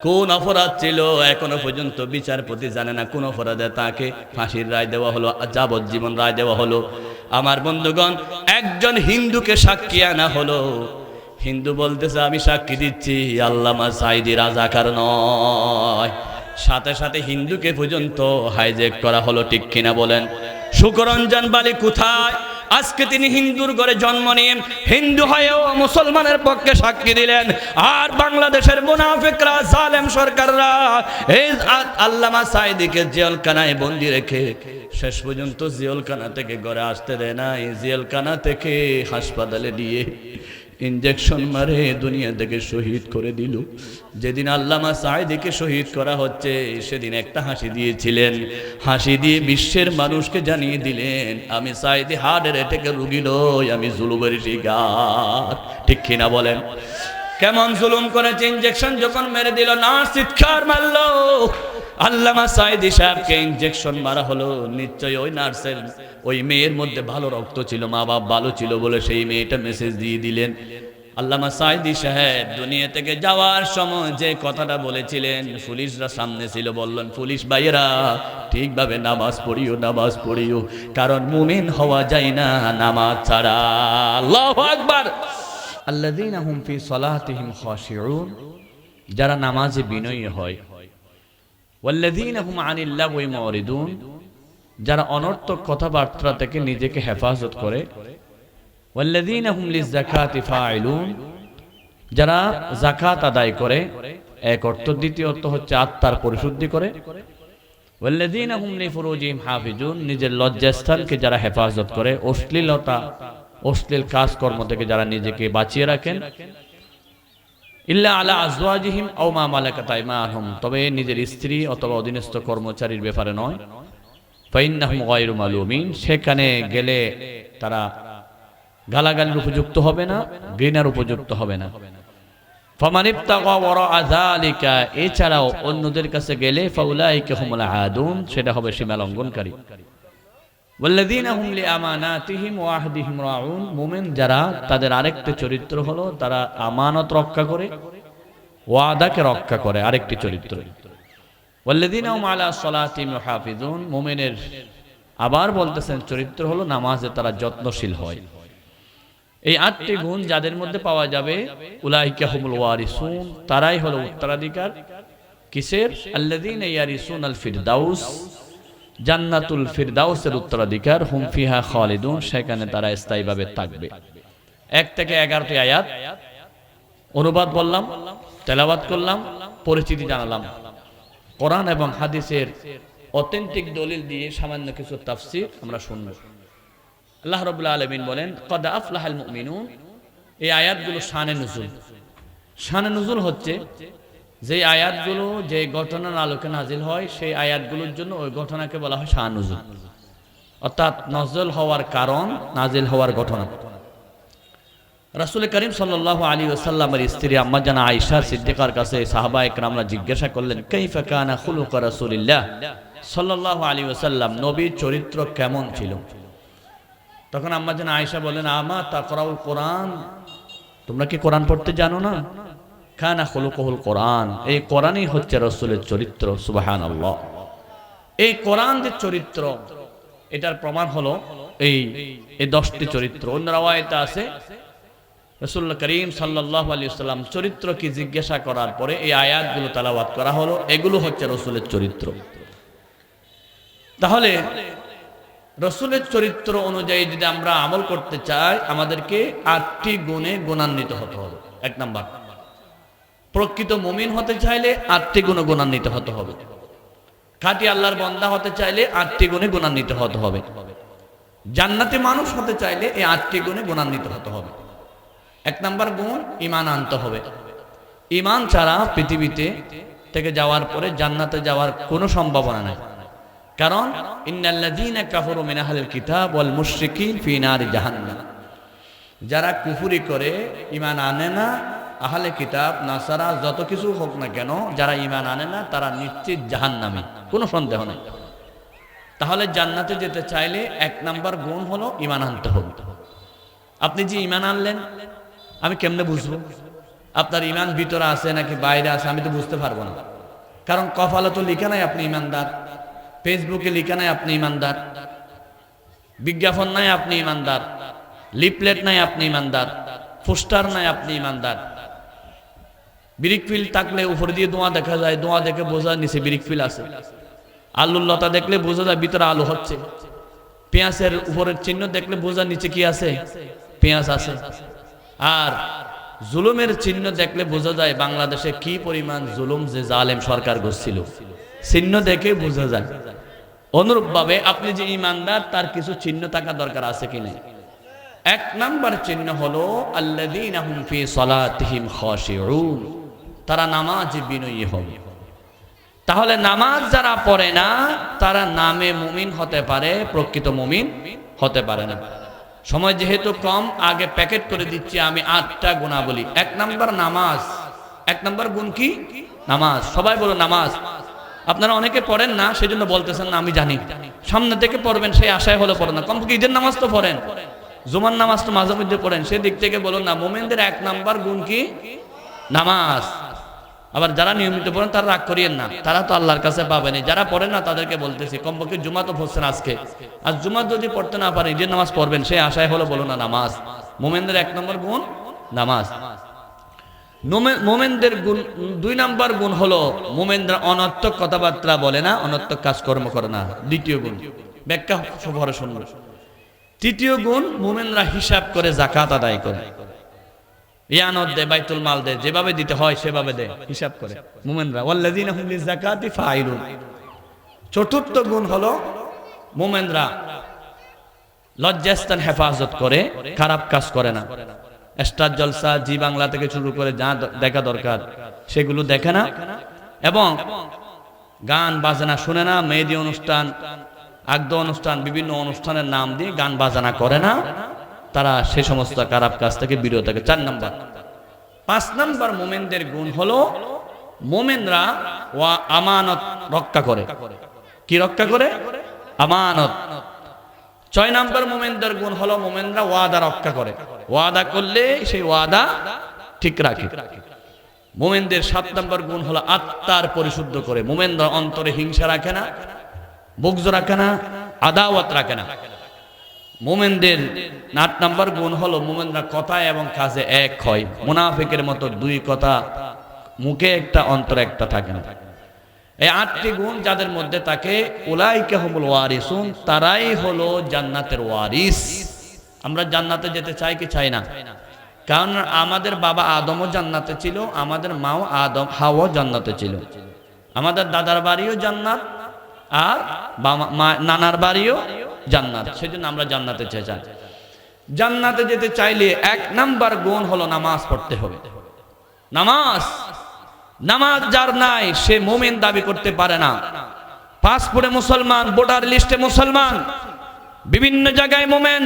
কোন অপরাধ ছিল এখনো পর্যন্ত বিচারপতি জানে না। কোন অপরাধে তাকে ফাঁসির রায় দেওয়া হলো, যাবজ্জীবন রায় দেওয়া হলো। আমার বন্ধুগণ, একজন হিন্দুকে সাক্ষী আনা হলো। হিন্দু বলতেছে আমি সাক্ষী দিচ্ছি আল্লামা সাঈদী রাজাকার নয়। সাথে সাথে হিন্দুকে পর্যন্ত হাইজ্যাক করা হলো, ঠিক কিনা বলেন? সুকরঞ্জন বালি কোথায়? আজকে তিনি হিন্দুর ঘরে জন্ম নিয়ে হিন্দু হয়েও মুসলমানের পক্ষে সাক্ষী দিলেন। আর বাংলাদেশের মুনাফিকরা, জালেম সরকাররা এই আল্লামা সাঈদীকে জেলখানায় বন্দি রেখে শেষ পর্যন্ত জেলখানা থেকে ঘরে আসতে দেয় না। এই জেলখানা থেকে হাসপাতালে দিয়ে ইনজেকশন মারে দুনিয়া থেকে শহীদ করে দিল। যেদিন আল্লামা সাঈদীকে শহীদ করা হচ্ছে সেদিন একটা হাসি দিয়েছিলেন। হাসি দিয়ে বিশ্বের মানুষকে জানিয়ে দিলেন আমি সাঈদী হার্টের অ্যাটাকের রোগী নই, আমি জুলুমের শিকার। ঠিক কিনা বলেন? কেমন জুলুম করেছে! ইনজেকশন যখন মেরে দিল, নার্স চিৎকার মারল। আল্লামা সাঈদী সাহেবকে ইনজেকশন মারা হলো। নিশ্চয়ই ওই নার্সের, ওই মেয়ের মধ্যে ভালো রক্ত ছিল, মা বাপ ভালো ছিল বলে সেই মেয়েটা মেসেজ দিয়ে দিলেন। আল্লামা সাঈদী সাহেব দুনিয়া থেকে যাওয়ার সময় যে কথাটা বলেছিলেন, পুলিশরা সামনে ছিল, বললেন পুলিশ ভাইয়েরা ঠিকভাবে নামাজ পড়িও, নামাজ পড়িও, কারণ মুমিন হওয়া যায় না নামাজ ছাড়া। আল্লাহু আকবার। আল্লাযীনা হুম ফি সালাতিহিম খাশিউন, যারা নামাজে বিনয়ী হয়। ওয়াল্লাযীনা হুম আনিল লাগwi মুরিদুন, যারা অনর্থক কথাবার্তা থেকে নিজেকে হেফাজত করে। ওয়াল্লাযীনা হুম লিয-যাকাতি ফাইলুন, যারা যাকাত আদায় করে। এক অর্থ। দ্বিতীয় অর্থ হচ্ছে আত্মার পরিশুদ্ধি করে। ওয়াল্লাযীনা হুম লিফুরুজিহিম হাফিজুন, নিজের লজ্জাস্থানকে যারা হেফাজত করে, অশ্লীলতা, অশ্লীল কাজকর্ম থেকে যারা নিজেকে বাঁচিয়ে রাখেন। ইল্লা আলা আজওয়াজিহিম আও মা মালাকাত আইমানুহুম, তবে নিজের স্ত্রী অথবা অধীনস্থ কর্মচারীর ব্যাপারে নয়। ফাইন্নাহুম গায়রু মালুমিন, সেখানে গেলে তারা গালাগালির উপযুক্ত হবে না, ঘৃণার উপযুক্ত হবে না। ফামান ইবতাগা ওয়ারাআ যালিকা, এছাড়াও অন্যদের কাছে গেলে ফাউলাইকা হুমুল আদুন, সেটা হবে সীমা লঙ্ঘনকারী। ওয়াল্লাযীনা হুম লিআমানাতিহিম ওয়া আহদিহিম রাউন, মুমিন যারা, তাদের আরেকটি চরিত্র হলো তারা আমানত রক্ষা করে, ওয়াদাকে রক্ষা করে, আরেকটি চরিত্র। ওয়াল্লাযীনা হুম আলা সালাতিহিম ইউহাফিজুন, মুমিনের আবার বলতেছেন চরিত্র হলো নামাজে তারা যত্নশীল হয়। এই আটটি গুণ যাদের মধ্যে পাওয়া যাবে, উলাইকা হুমুল ওয়ারিসুন, তারাই হলো উত্তরাধিকার। কিসের? আল্লাযীনা ইয়ারিসুনাল ফিরদাউস, জান্নাতুল ফিরদাউসের উত্তরাধিকার। হুম ফিহা খালিদুন, সেখানে তারা স্থায়ীভাবে থাকবে। 1 থেকে 11টি আয়াত অনুবাদ বললাম, তেলাওয়াত করলাম, পরিচিতি জানালাম। কোরআন এবং হাদিসের অথেন্টিক দলিল দিয়ে সামান্য কিছু তাফসীর আমরা শুনব। আল্লাহ রাব্বুল আলামিন বলেন কদ আফলাহাল মুমিনুন, এই আয়াতগুলো শানে নুজুল। শানে নুজুল হচ্ছে যে আয়াতগুলো যে ঘটনার আলোকে নাজিল হয়, সেই আয়াতগুলোর জন্য ওই ঘটনাকে বলা হয় শান নুজুল, অর্থাৎ নজল হওয়ার কারণ, নাজিল হওয়ার ঘটনা। রাসূল করিম সাল্লাল্লাহু আলাইহি ওয়াসাল্লামের স্ত্রী আম্মা জানা আয়েশা সিদ্দিকার কাছে সাহাবায়ে কেরামরা জিজ্ঞাসা করলেন কাইফা কানা খুলুক রাসূলিল্লাহ সাল্লাল্লাহু আলাইহি ওয়াসাল্লাম, নবীর চরিত্র কেমন ছিল? তখন আম্মা জানা আয়েশা বলেন আমা তাকরাউল কোরআন, তোমরা কি কোরআন পড়তে জানো না? কানা খুলুকুল কোরআন, এই কোরআনই হচ্ছে রাসূলের চরিত্র। সুবহানাল্লাহ। এই কোরআন যে চরিত্র, এটার প্রমাণ হলো এই 10টি চরিত্র। অন্য রাওয়ায়াতে আছে রাসূল করিম সাল্লাল্লাহু আলাইহি ওয়াসাল্লাম চরিত্র কি জিজ্ঞাসা করার পরে এই আয়াতগুলো তেলাওয়াত করা হলো, এগুলো হচ্ছে রাসূলের চরিত্র। তাহলে রাসূলের চরিত্র অনুযায়ী যদি আমরা আমল করতে চাই, আমাদেরকে 8টি গুণে গুণান্বিত হতে হবে। 1 নাম্বার, প্রকৃত মুমিন হতে চাইলে 8টি গুণে গুণান্বিত হতে হবে। খাঁটি আল্লাহর বান্দা হতে চাইলে 8টি গুণে গুণান্বিত হতে হবে। জান্নাতি মানুষ হতে চাইলে এই 8টি গুণে গুণান্বিত হতে হবে। 1 নাম্বার গুণ, ঈমান আনতে হবে। ঈমান ছাড়া পৃথিবীতে থেকে যাওয়ার পরে জান্নাতে যাওয়ার কোনো সম্ভাবনা নাই। কারণ ইন্নাল্লাযীনা কাফারু মিন আহলিল কিতাব ওয়াল মুশরিকিন ফি নারি জাহান্নাম, যারা কুফরি করে, ঈমান আনে না, আহলে কিতাব নাসারা যত কিছু হোক না কেন, যারা ঈমান আনে না তারা নিশ্চিত জাহান্নামী, কোনো সন্দেহ নেই। তাহলে জান্নাতে যেতে চাইলে 1 নাম্বার গুণ হলো ঈমান আনতে হবে। আপনি যে ঈমান আনলেন, আমি কেমনে বুঝবো? আপনার ইমান ভিতরে আছে নাকি বাইরে আছে আমি তো বুঝতে পারবো না, কারণ কপালে তো লিখা নাই আপনি ইমানদার, ফেসবুকে লিখা নাই আপনি ইমানদার, বিজ্ঞাপন নাই আপনি ইমানদার, লিফলেট নাই আপনি ইমানদার, পোস্টার নাই আপনি ইমানদার। ব্রিক ফিল থাকলে উপর দিয়ে ধোঁয়া দেখা যায়, ধোঁয়া দেখে বোঝা নিচে ব্রিক ফিল আছে। আলুর লতা দেখলে বোঝা যায় ভিতরে আলু হচ্ছে। পেঁয়াজের উপরের চিহ্ন দেখলে বোঝা নিচে কি আছে, পেঁয়াজ আছে। আর জুলুমের চিহ্ন দেখলে বোঝা যায় বাংলাদেশে কি পরিমাণ জুলুম যে জালেম সরকার করছিল, চিহ্ন দেখে বোঝা যায়। অনুরূপ ভাবে আপনি যে ইমানদার তার কিছু চিহ্ন থাকা দরকার আছে কিনা। এক নাম্বার চিহ্ন হলো আল্লাযীনা হুম ফি সালাতিহিম খাশিউন, তারা নামাজে বিনয়ী হবে। তাহলে নামাজ যারা পড়ে না তারা নামে মুমিন হতে পারে, প্রকৃত মুমিন হতে পারে না। সময় যেহেতু কম, আগে প্যাকেট করে দিচ্ছি আমি 8টা গুণাবলী। এক নাম্বার নামাজ। এক নাম্বার গুণ কি? নামাজ। সবাই বলো নামাজ। আপনারা অনেকে পড়েন না, সেজন্য বলতেছেন না, আমি জানি। সামনে থেকে পড়বেন সেই আশায় হলো পড়েন না, কমপক্ষে ঈদের নামাজ তো পড়েন, জুমার নামাজ তো মাঝে মধ্যে পড়েন, সেদিক থেকে বলুন না। মুমিনদের এক নাম্বার গুণ কি? নামাজ। আবার যারা নিয়মিত পড়েন তারা রাগ করিয়েন না, তারা তো আল্লাহর কাছে পাবেনি। যারা পড়েন না তাদেরকে বলতেছি কমপক্ষে জুমা তো পড়ছেন আজকে, আর জুমা যদি পড়তে না পারেন ঈদের নামাজ পড়বেন সেই আশায় হলো বলো না নামাজ। মুমিনদের এক নম্বর গুণ নামাজ। মুমিনদের গুণ 2 নাম্বার গুণ হলো মুমিনরা অনর্থক কথাবার্তা বলে না, অনর্থক কাজকর্ম করে না। দ্বিতীয় গুণ, ব্যাখ্যা সবার শুনবে। তৃতীয় গুণ, মুমিনরা হিসাব করে যাকাত আদায় করে, ইয়ানত দেয়, বাইতুল মাল দেয়, যেভাবে দিতে হয় সেভাবে দেয়, হিসাব করে মুমিনরা। ওয়াল্লাযীনা হুম লিযাকাতি ফাইলুন। চতুর্থ গুণ হলো মুমিনরা লজ্জাস্থান হেফাজত করে, খারাপ কাজ করে না। স্টার জলসা, জি বাংলা থেকে শুরু করে যা দেখা দরকার সেগুলো দেখে না, এবং গান বাজনা শুনে না, মেহেদি অনুষ্ঠান, আগদ অনুষ্ঠান, বিভিন্ন অনুষ্ঠানের নাম দিয়ে গান বাজনা করে না। তারা সে সমস্ত খারাপ কাজ থেকে বিরত থাকে। 4 নাম্বার। 5 নাম্বার মুমিনদের গুণ হলো মুমিনরা আমানত রক্ষা করে। কি রক্ষা করে? আমানত। 6 নাম্বার মুমিনদের গুণ হলো মুমিনরা ওয়াদা রক্ষা করে, ওয়াদা করলে সেই ওয়াদা ঠিক রাখে। মুমিনদের 7 নাম্বার গুণ হলো আত্মার পরিশুদ্ধ করে। মুমিনরা অন্তরে হিংসা রাখে না, বুগজ রাখে না, আদাওয়াত রাখে না। মুমিনদের 8 নাম্বার গুণ হলো মুমিনরা কথায় এবং কাজে এক হয়। মুনাফিকের মতো 2 কথা, মুখে একটা অন্তরে একটা থাকে না। এই 8টি গুণ যাদের মধ্যে থাকে, উলাইকা হুমুল ওয়ারিসুন, তারাই হলো জান্নাতের ওয়ারিস। আমরা জান্নাতে যেতে চাই কি চাই না? কারণ আমাদের বাবা আদমও জান্নাতে ছিল, আমাদের মাও হাওয়াও জান্নাতে ছিল, আমাদের দাদার বাড়িও জান্নাত, আর নানার বাড়িও জান্নাত। সেজন্য আমরা জান্নাতে চাই। জান্নাতে যেতে চাইলে 1 নাম্বার গুণ হলো নামাজ পড়তে হবে। নামাজ যার নাই সে মুমিন দাবি করতে পারে না। পাসপোর্টে মুসলমান, ভোটার লিস্টে মুসলমান, বিভিন্ন জায়গায় মুমিন।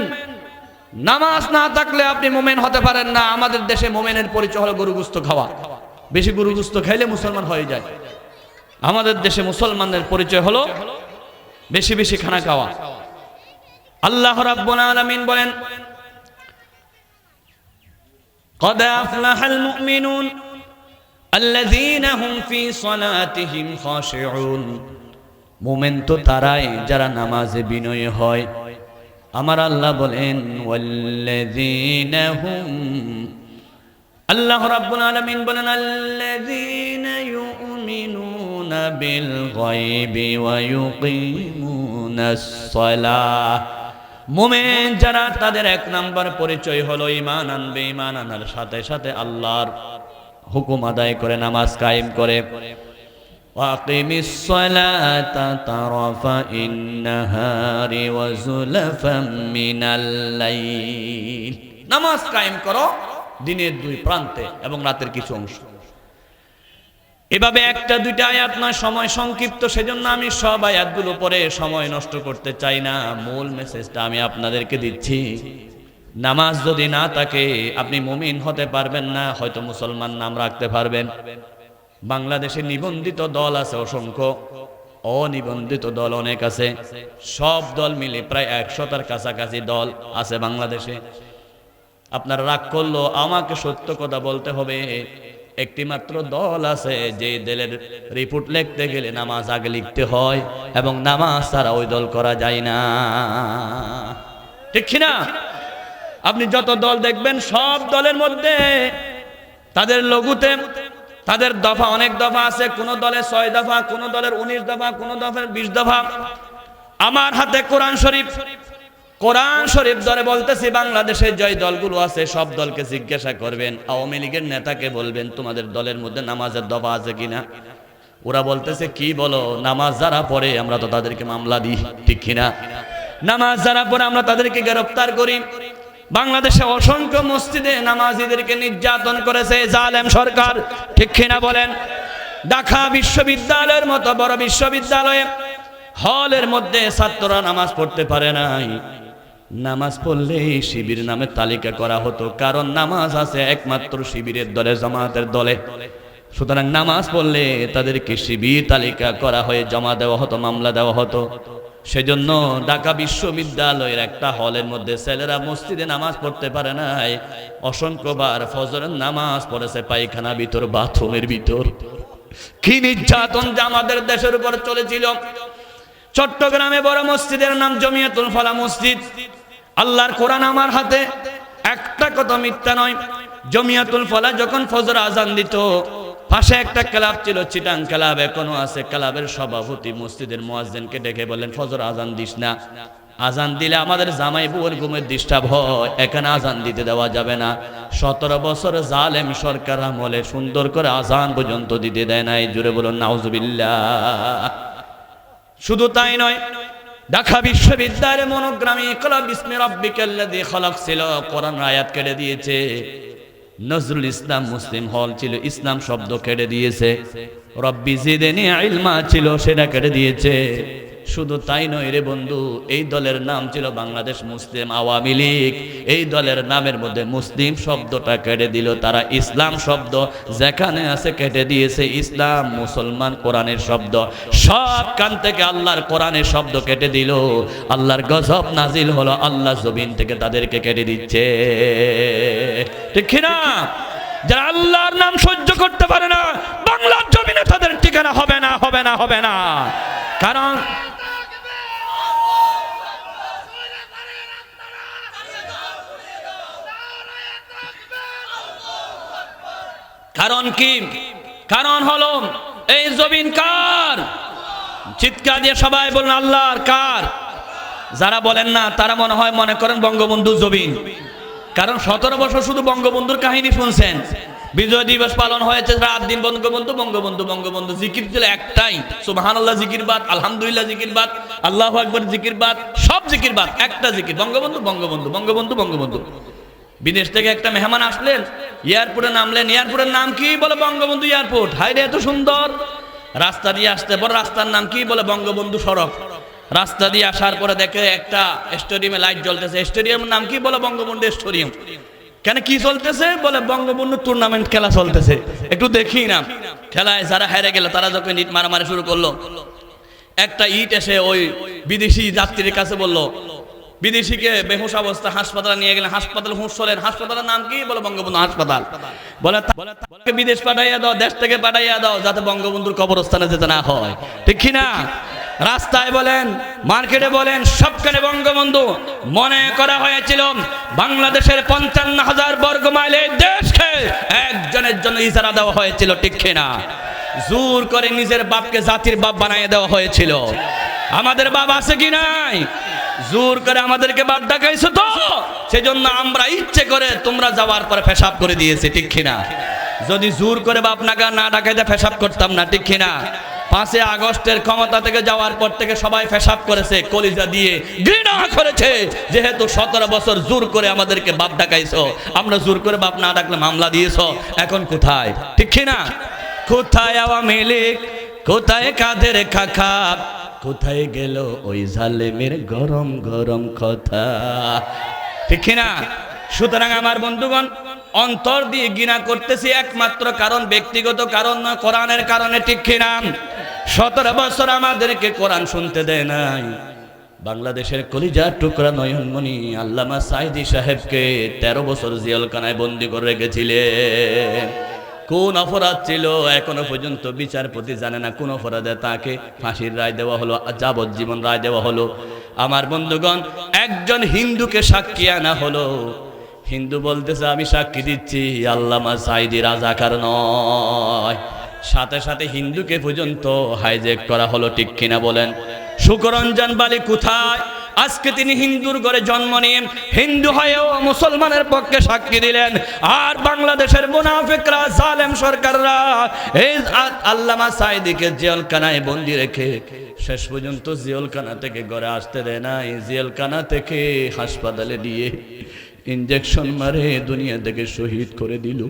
নামাজ না থাকলে আপনি মুমিন হতে পারেন না। আমাদের দেশে মুমিনের পরিচয় হলো গরুগুস্ত খাওয়া। বেশি গরুগুস্ত খাইলে মুসলমান হয়ে যায়। আমাদের দেশে মুসলমানদের পরিচয় হলো বেশি বেশি খানা খাওয়া। আল্লাহ রাব্বুল আলামিন বলেন, قد أفلح المؤمنون الذين هم في صلاتهم خاشعون। মুমিন তো তারাই যারা নামাজে বিনয়ী হয়। আমার আল্লাহ বলেন ওয়াল্লাযীনা হুম, আল্লাহ রাব্বুল আলামিন বলেন আল্লাযীনা ইউমিনুনা বিল গায়বি ওয়া ইউকিমুনাস সালাহ। মুমিন যারা, তাদের 1 নাম্বার পরিচয় হলো ঈমান আনবে, ঈমান আনার সাথে সাথে আল্লাহর হুকুম আদায় করে নামাজ কায়েম করে। ওয়াকিমিস সালাতা তারাফাইন নাহারি ওয়া যুলাফাম মিনাল লাইল। নামাজ কায়েম করো দিনের 2 প্রান্তে এবং রাতের কিছু অংশ। এভাবে 1টা 2টা আয়াত নয়, সময় সংক্ষিপ্ত, সেজন্য আমি সব আয়াতগুলো পড়ে সময় নষ্ট করতে চাই না। মূল মেসেজটা আমি আপনাদেরকে দিচ্ছি। নামাজ যদি না থাকে আপনি মুমিন হতে পারবেন না। হয়তো মুসলমান নাম রাখতে পারবেন, বাংলাদেশে নিবন্ধিত দল আছে অসংখ্য, অনিবন্ধিত দল অনেক আছে। সব দল মিলে প্রায় 100টার কাছাকাছি দল আছে বাংলাদেশে। আপনারা রাগ করলো, আমাকে সত্য কথা বলতে হবে। একটি মাত্র দল আছে যে দলের রিপোর্ট লিখতে গেলে নামাজ আগে লিখতে হয় এবং নামাজ ছাড়া ওই দল করা যায় না, ঠিক কিনা? আপনি যত দল দেখবেন সব দলের মধ্যে তাদের লঘুতে তাদের দফা অনেক দফা আছে। কোন দলে 6 দফা, কোন দলের 19 দফা, কোন দলের 20 দফা। আমার হাতে কোরআন শরীফ ধরে বলতেছি, বাংলাদেশে যে দলগুলো আছে সব দলকে জিজ্ঞাসা করবেন, আওয়ামী লীগের নেতাকে বলবেন তোমাদের দলের মধ্যে নামাজের দফা আছে কিনা। ওরা বলতেছে কি বলো, নামাজ যারা পড়ে আমরা তো তাদেরকে মামলা দিই, ঠিক কিনা? নামাজ যারা পড়ে আমরা তাদেরকে গ্রেফতার করি। বাংলাদেশে অসংখ্য মসজিদে নামাজীদেরকে নির্যাতন করেছে জালেম সরকার, ঠিক কিনা বলেন? ঢাকা বিশ্ববিদ্যালয়ের মতো বড় বিশ্ববিদ্যালয়ে হলের মধ্যে ছাত্ররা নামাজ পড়তে পারে নাই। নামাজ পড়লে শিবির নামে তালিকা করা হতো, কারণ নামাজ আছে একমাত্র শিবিরের দলে, জামাতের দলে। সুতরাং নামাজ পড়লে তাদেরকে শিবির তালিকা করা হয়ে জমা দেওয়া হতো, মামলা দেওয়া হতো। সেজন্য ঢাকা বিশ্ববিদ্যালয়ের একটা হলের মধ্যে ছেলেরা মসজিদে নামাজ পড়তে পারে নাই। অসংখ্যবার ফজরের নামাজ পড়েছে পায়খানা ভিতর, বাথরুমের ভিতর। কি নির্যাতন যে আমাদের দেশের উপর চলেছিল। চট্টগ্রামে বড় মসজিদের নাম জমিয়াতুল ফালাহ মসজিদ। আল্লাহর কোরআন আমার হাতে, একটা কথা মিথ্যা নয়। জমিয়াতুল ফালাহ যখন ফজর আজান দিত, পাশে একটা ক্লাব ছিল, চিটাং ক্লাব, এখনো আছে। ক্লাবের সভাপতি মসজিদের মুয়াজ্জিনকে ডেকে বললেন ফজর আজান দিস না, আজান দিলে আমাদের জামাই বউয়ের ঘুমের ডিস্টার্ব হয়, এখানে আজান দিতে দেওয়া যাবে না। 17 বছর জালেম সরকার আমলে সুন্দর করে আজান পর্যন্ত দিতে দেয় নাই। জুড়ে বলুন নাউজুবিল্লাহ। শুধু তাই নয়, ঢাকা বিশ্ববিদ্যালয়ের মনোগ্রামে ইকরা বিসমি রাব্বিকাল্লাযী খলাক ছিল, কোরআন আয়াত কেটে দিয়েছে। নজরুল ইসলাম মুসলিম হল ছিল, ইসলাম শব্দ কেটে দিয়েছে। রব্বি জিদনি ইলমা ছিল, সেটা কেটে দিয়েছে। শুধু তাই নয় রে বন্ধু, এই দলের নাম ছিল বাংলাদেশ মুসলিম আওয়ামী লীগ। এই দলের নামের মধ্যে মুসলিম শব্দটা কেটে দিল তারা, ইসলাম শব্দ যেখানে আছে কেটে দিয়েছে। ইসলাম, মুসলমান, কোরআনের শব্দ সব কান থেকে আল্লাহর কোরআনের শব্দ কেটে দিল। আল্লাহর গজব নাজিল হলো, আল্লাহ জমিন থেকে তাদেরকে কেটে দিচ্ছে, ঠিক না? যারা আল্লাহর নাম সহ্য করতে পারে না, বাংলার জমিনে তাদের ঠিকানা হবে না, হবে না, হবে না। কারণ কি? কারণ হলো এই জমিন কার? চিৎকার দিয়ে সবাই বলুন আল্লাহর। কার? যারা বলেন না তারা মনে করেন বঙ্গবন্ধু জমিন। কারণ 17 বছর শুধু বঙ্গবন্ধুর কাহিনী শুনছেন। বিজয় দিবস পালন হয়েছে রাত দিন বঙ্গবন্ধু বঙ্গবন্ধু বঙ্গবন্ধু। জিকির ছিল একটাই, সুবহানাল্লাহ জিকির বাদ, আলহামদুলিল্লাহ জিকির বাদ, আল্লাহু আকবার জিকির বাদ, সব জিকির বাদ, একটা জিকির বঙ্গবন্ধু বঙ্গবন্ধু বঙ্গবন্ধু বঙ্গবন্ধু। বিদেশ থেকে একটা মেহমান আসলেন, এয়ারপোর্টে নামলেন, এয়ারপোর্টের নাম কি? বলে বঙ্গবন্ধু এয়ারপোর্ট। হায় রে, এত সুন্দর রাস্তা দিয়ে আসতে বড়, রাস্তার নাম কি? বলে বঙ্গবন্ধু সড়ক। রাস্তা দিয়ে আসার পরে দেখে একটা স্টেডিয়ামে লাইট জ্বলতেছে, স্টেডিয়ামের নাম কি? বলে বঙ্গবন্ধু স্টেডিয়াম। কেন কি চলতেছে? বলে বঙ্গবন্ধু টুর্নামেন্ট খেলা চলতেছে, একটু দেখি না। খেলায় যারা হেরে গেল তারা যখন ইট মারামারি শুরু করলো, একটা ইট এসে ওই বিদেশি যাত্রীর কাছে বলল, বিদেশিকে বেহুশ অবস্থা হাসপাতালে নিয়ে গেলেন। হাসপাতাল হুঁশ হলেন। হাসপাতালের নাম কি? বলে বঙ্গবন্ধু হাসপাতাল। বলে বিদেশ পাঠাইয়া দাও, দেশ থেকে পাঠাইয়া দাও, যাতে বঙ্গবন্ধুর কবরস্থানে যেতে না হয়, ঠিক কিনা? রাস্তায় বলেন, মার্কেটে বলেন, সবখানে বঙ্গবন্ধু। মনে করা হয়েছিল বাংলাদেশের 55,000 বর্গ মাইলের দেশকে একজনের জন্য ইজারা দেওয়া হয়েছিল, ঠিক কিনা? জোর করে নিজের বাপকে জাতির বাপ বানিয়ে দেওয়া হয়েছিল। আমাদের বাপ আছে কি নাই? জোর করে আমাদেরকে বাপ ডাকাইছো তো, সেজন্য আমরা ইচ্ছে করে তোমরা যাওয়ার পরে পেশাব করে দিয়েছি, ঠিক কিনা? যদি জোর করে বাপ না ডাকাইতে পেশাব করতাম না, ঠিক কিনা? 5 আগস্টের ক্ষমতা থেকে যাওয়ার পর থেকে সবাই পেশাব করেছে, কলিজা দিয়ে ঘৃণা করেছে। যেহেতু 17 বছর জোর করে আমাদেরকে বাপ ডাকাইছো, আমরা জোর করে বাপ না ডাকলে মামলা দিয়েছো। এখন কোথায়, ঠিক কিনা? কোথায় আওয়ামী লীগ? কোথায় কাদের খাখা? কোথায় গেল ওই জালেমের গরম গরম কথা, ঠিক কিনা? সুতরাং আমার বন্ধুগণ, অন্তর দিয়ে ঘৃণা করতেছি একমাত্র কারণ ব্যক্তিগত কারণ নয়, কোরআনের কারণে, ঠিক কিনা? 17 বছর আমাদেরকে কোরআন শুনতে দেয় নাই। বাংলাদেশের কলিজার টুকরা নয়নমণি আল্লামা সাঈদী সাহেবকে 13 বছর জেলখানায় বন্দী করে রেখেছিলেন। কোন অপরাধ ছিল এখনো পর্যন্ত বিচারপতি জানে না। কোন অপরাধে তাকে ফাঁসির রায় দেওয়া হলো, যাবজ্জীবন রায় দেওয়া হলো। আমার বন্ধুগণ, একজন হিন্দুকে সাক্ষী আনা হলো। হিন্দু বলতেছে আমি সাক্ষী দিচ্ছি আল্লামা সাঈদী রাজাকার নয়। সাথে সাথে হিন্দুকে পর্যন্ত হাইজ্যাক করা হলো, ঠিক কিনা বলেন? শুকরঞ্জন বালি কোথায়? আজকে তিনি হিন্দুর ঘরে জন্ম নিয়ে হিন্দু হয়েও মুসলমানের পক্ষে সাক্ষী দিলেন। আর বাংলাদেশের মুনাফিকরা, জালেম সরকাররা এই আল্লামা সাঈদীকে জেলখানায় বন্দী রেখে শেষ পর্যন্ত জেলখানা থেকে ঘরে আসতে দেয় না। এই জেলখানা থেকে হাসপাতালে দিয়ে ইনজেকশন মারে দুনিয়া থেকে শহীদ করে দিল।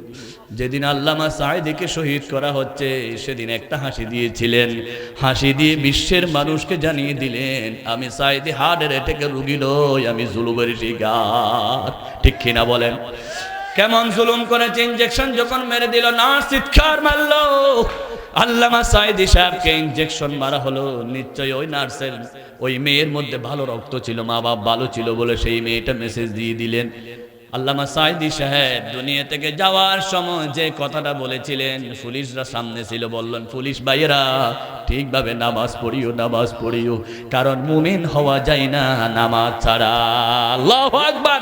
যেদিন আল্লামা সাঈদীকে শহীদ করা হচ্ছে সেদিন একটা হাসি দিয়েছিলেন। হাসি দিয়ে বিশ্বের মানুষকে জানিয়ে দিলেন আমি সাঈদী হার্টের অ্যাটাকের রোগী নই, আমি জুলুমের শিকার। ঠিক কিনা বলেন? কেমন জুলুম করেছে! ইনজেকশন যখন মেরে দিল, নার্স চিৎকার মারলো। আল্লামা সাঈদী সাহেবকে ইনজেকশন মারা হলো। নিশ্চয়ই ওই নার্সের, ওই মেয়ের মধ্যে ভালো রক্ত ছিল, মা বাপ ভালো ছিল বলে সেই মেয়েটা মেসেজ দিয়ে দিলেন। আল্লামা সাঈদী সাহেব দুনিয়া থেকে যাওয়ার সময় যে কথাটা বলেছিলেন, পুলিশরা সামনে ছিল, বললেন পুলিশ ভাইয়েরা ঠিকভাবে নামাজ পড়িও, নামাজ পড়িও, কারণ মুমিন হওয়া যায় না নামাজ ছাড়া। আল্লাহু আকবার।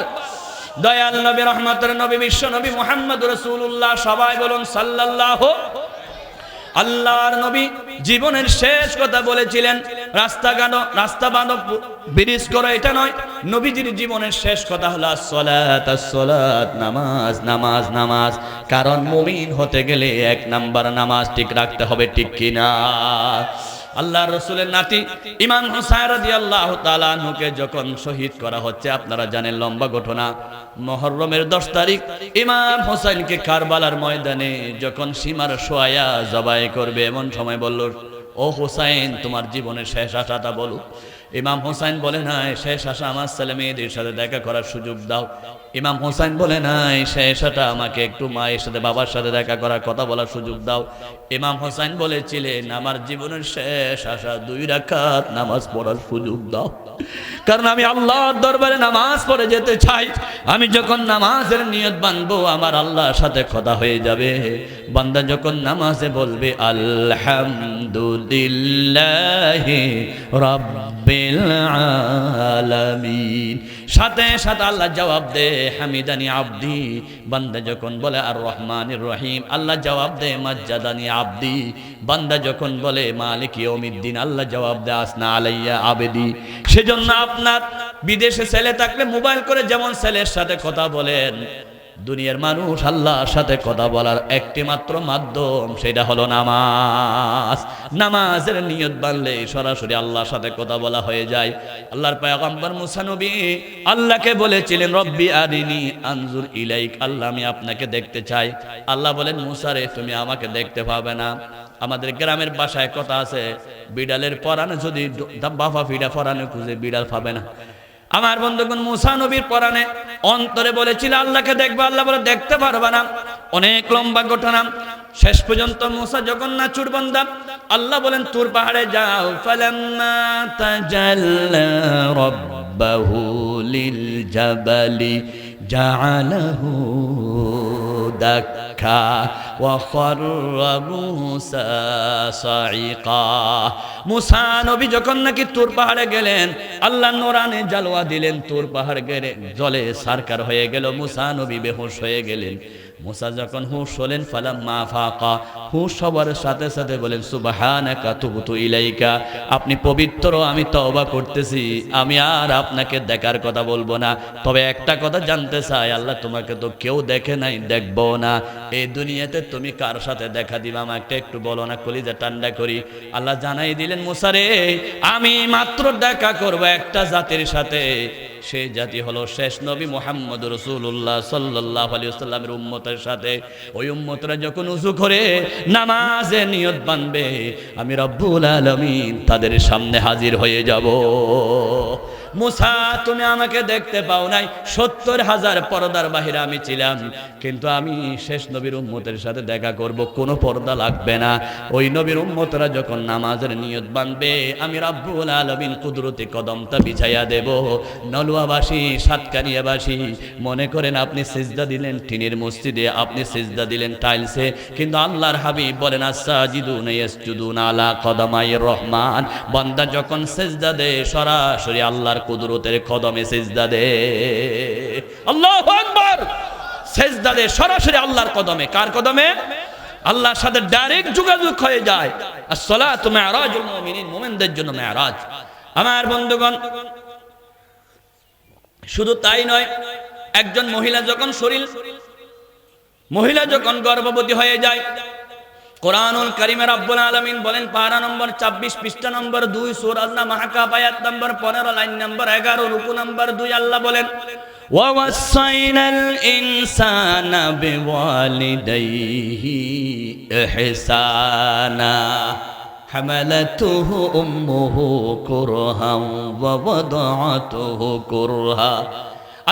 দয়াল নবী, রহমতের নবী, বিশ্ব নবী মুহাম্মদ রাসূলুল্লাহ, সবাই বলুন সাল্লাল্লাহু। আল্লাহর নবী জীবনের শেষ কথা বলেছিলেন রাস্তা বাঁধো, ব্রিজ করো, এটা নয়। নবীজির জীবনের শেষ কথা হলো আসসালাত, আসসালাত, নামাজ, নামাজ, নামাজ। কারণ মুমিন হতে গেলে 1 নাম্বার নামাজ ঠিক রাখতে হবে, ঠিক কিনা? আল্লাহর রাসূলের নাতি ইমাম হুসাইন রাদিয়াল্লাহু তাআলা আনহুকে যখন শহীদ করা হচ্ছে, আপনারা জানেন লম্বা ঘটনা। মুহররমের 10 তারিখ ইমাম হুসাইনকে কারবালার ময়দানে যখন সীমার শোয়া জবাই করবে, এমন সময় বলল, ও হুসাইন তোমার জীবনের শেষ আশাটা বলো। ইমাম হুসাইন বলে নাই শেষ আশা আমার ছেলে মেয়েদের সাথে দেখা করার সুযোগ দাও। ইমাম হুসাইন বলে নাই শেষ আশা আমাকে একটু মায়ের সাথে বাবার সাথে দেখা করার কথা বলার সুযোগ দাও। ইমাম হুসাইন বলেছিলেন আমার জীবনের শেষ আশা 2 রাকাত নামাজ পড়ার সুযোগ দাও, কারণ আমি আল্লাহর দরবারে নামাজ পড়ে যেতে চাই। আমি যখন নামাজের নিয়ত বাঁধবো আমার আল্লাহর সাথে কথা হয়ে যাবে। বান্দা যখন নামাজে বলবে আলহামদুলিল্লাহি রাব্বিল আলামিন, সাথে সাথে আল্লাহ জবাব দে হামিদানি আব্দি। বান্দা যখন বলে আর রহমানির রহিম, আল্লাহ জবাব দে মাজ্জাদানি আব্দি। বান্দা যখন বলে মালিক ইয়াউমিদ্দিন, আল্লাহ জবাব দে আসনা আলাইয়া আবেদি। সেজন্য আপনার বিদেশে ছেলে থাকলে মোবাইল করে যেমন ছেলের সাথে কথা বলেন, দুনিয়ার মানুষ আল্লাহর সাথে কথা বলার একটি মাত্র মাধ্যম, সেটা হলো নামাজ। নামাজের নিয়ত বানলে সরাসরি আল্লাহর সাথে কথা বলা হয়ে যায়। আল্লাহর পয়গম্বর মুসা নবী আল্লাহকে বলেছিলেন রব্বি আরিনি আনজুর ইলাইক, আল্লাহ আমি আপনাকে দেখতে চাই। আল্লাহ বলেন মুসা রে তুমি আমাকে দেখতে পাবে না। আমাদের গ্রামের ভাষায় কথা আছে, বিড়ালের পরানে যদি বাফা ফিডা পরানে খুঁজে বিড়াল পাবে না। আমার বন্ধুগণ মুসা নবীর পরানে অন্তরে বলেছিল আল্লাহকে দেখবে, আল্লাহ বলে দেখতে পারবে না। অনেক লম্বা ঘটনা। শেষ পর্যন্ত মুসা যখন নাচুর বান্দা, আল্লাহ বলেন তুর পাহাড়ে যাও। ফালাম্মা তাজাল্লা রাব্বাহু লিল জাবালি জাআলাহু দাক্কা ওয়া খাররা মুসা সাইকা। মুসা নবী যখন নাকি তুর পাহাড়ে গেলেন, আল্লাহ নূরানি জালওয়া দিলেন, তুর পাহাড় গেলে জলে সারকার হয়ে গেল, মুসা নবী বেহুশ হয়ে গেলেন। মুসা যখন হুঁশ হলেন ফালাম্মা ফাকা, হুঁশ হবার সাথে সাথে বলেন সুবহানাকা তুবতু ইলাইকা, আপনি পবিত্র, আমি তওবা করতেছি, আমি আর আপনাকে দেখার কথা বলবো না। তবে একটা কথা জানতে চাই, আল্লাহ তোমাকে তো কেউ দেখে নাই, দেখবো না। এই দুনিয়াতে তুমি কার সাথে দেখা দিবা আমাকে একটু বলো না, কলিজা ঠান্ডা করি। আল্লাহ জানাই দিলেন মুসা রে আমি মাত্র দেখা করব একটা জাতির সাথে, সেই জাতি হলো শেষ নবী মুহাম্মদ রাসূলুল্লাহ সাল্লাল্লাহু আলাইহি ওয়াসাল্লামের উম্মতের সাথে। ওই উম্মতরা যখন ওযু করে নামাজে নিয়ত বাঁধবে, আমি রব্বুল আলামিন তাদের সামনে হাজির হয়ে যাব। মুসা তুমি আমাকে দেখতে পাও নাই, 70,000 পর্দার বাহিরে আমি ছিলাম, কিন্তু আমি শেষ নবীর উম্মতের সাথে দেখা করব, কোনো পর্দা লাগবে না। ওই নবীর উম্মতরা যখন নামাজের নিয়ত বাঁধবে, আমি রাব্বুল আলামিন কুদরতি কদমটা বিছাইয়া দেব। নলুয়াবাসী, সাতকানিয়াবাসী, মনে করেন আপনি সিজদা দিলেন টিনের মসজিদে, আপনি সিজদা দিলেন টাইলসে, কিন্তু আল্লাহর হাবিব বলেন আস-সাজিদুনা ইয়াসজুদুনা আলা কদমাইর রহমান। বান্দা যখন সিজদা দেয় সরাসরি আল্লাহর কুদরতের কদমে সিজদা দেয়। আল্লাহু আকবার। সিজদা দেয় সরাসরি আল্লাহর কদমে। কার কদমে? আল্লাহর সাথে ডাইরেক্ট যোগাযোগ হয়ে যায়। as-সালাতু মি'রাজুল মুমিনিন, মুমিনদের জন্য মেরাজ। আমার বন্ধুগণ, শুধু তাই নয়, একজন মহিলা যখন গর্ভবতী হয়ে যায়, কোরআনুল কারীমে রাব্বুল আলামিন বলেন, পারা নম্বর 24 পৃষ্ঠা নম্বর 2 সূরা আন-নাহল আয়াত নম্বর 15 লাইন নম্বর 11 রুকু নম্বর 2, আল্লাহ বলেন ওয়া ওয়াসাইনাল ইনসানা বিওয়ালিদাইহি ইহসানা হামালাতুহু উম্মুহু কুরহান ওয়া ওয়াদাআতুহু কুরহা।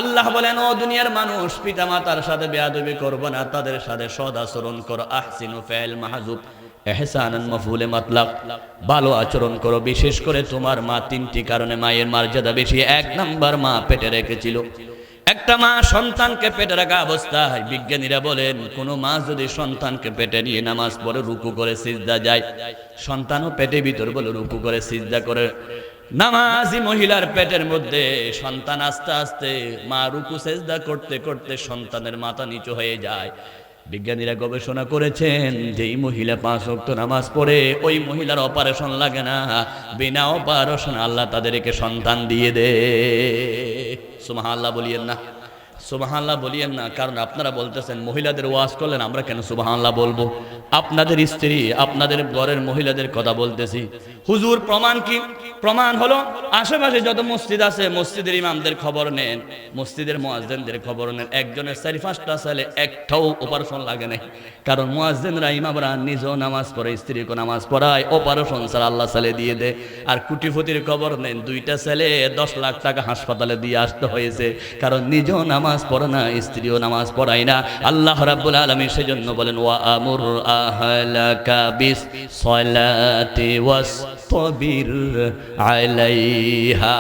আল্লাহ বলেন, ও দুনিয়ার মানুষ, পিতা মাতার সাথে বেয়াদবি করবো না, তাদের সাথে সদ আচরণ করো। আহসিনু ফাইল মাহজুব, ইহসানান মাফউলে মাতলাক, ভালো আচরণ করো। বিশেষ করে তোমার মা, 3টি কারণে মায়ের মর্যাদা বেশি। 1 নাম্বার, মা পেটে রেখেছিল। একটা মা সন্তানকে পেটে রাখা অবস্থায়, বিজ্ঞানীরা বলেন, কোন মা যদি সন্তানকে পেটে নিয়ে নামাজ পড়ে, রুকু করে সিজদা যায়, সন্তানও পেটে ভিতর বলে রুকু করে সিজদা করে, নামাজি মহিলার পেটের মধ্যে সন্তান আস্তে আস্তে মা রুকু সিজদা করতে করতে সন্তানের মাথা নিচু হয়ে যায়। বিজ্ঞানীরা গবেষণা করেছেন, যেই মহিলা 5 ওয়াক্ত নামাজ পড়ে, ওই মহিলার অপারেশন লাগে না, বিনা অপারেশন আল্লাহ তাদেরকে সন্তান দিয়ে দেয়। সুবহানাল্লাহ বলিয়েন না, সুবহানাল্লাহ বলিয়েন না। কারণ আপনারা বলতেছেন মহিলাদের ওয়াজ করলেন, আমরা কেন সুবহানাল্লাহ বলবো? আপনাদের স্ত্রী, আপনাদের ঘরের মহিলাদের কথা বলতেছি। হুজুর প্রমাণ কি? প্রমাণ হলো, আশেপাশে যত মসজিদ আছে, মসজিদের ইমামদের খবর নেন, মসজিদের মুয়াজ্জিনদের খবর নেন, একজনের 4-5টা ছেলে, একটাও অপারেশন লাগে নাই। কারণ মুয়াজ্জিনরা, ইমামরা নিজেও নামাজ পড়ে, স্ত্রীকে নামাজ পড়ায়, অপারেশন ছাড়া আল্লাহ ছেলে দিয়ে দেয়। আর কোটিপতির খবর নেন, 2টা ছেলে 10 লাখ টাকা হাসপাতালে দিয়ে আসতে হয়েছে, কারণ নিজেও নামাজ পড়ে না, স্ত্রীও নামাজ পড়ায় না। আল্লাহ রাব্বুল আলামিন সেজন্য বলেন, ওয়া আমুর আহলাকা বিস সালাতি ওয়াসতাবির আলাইহা।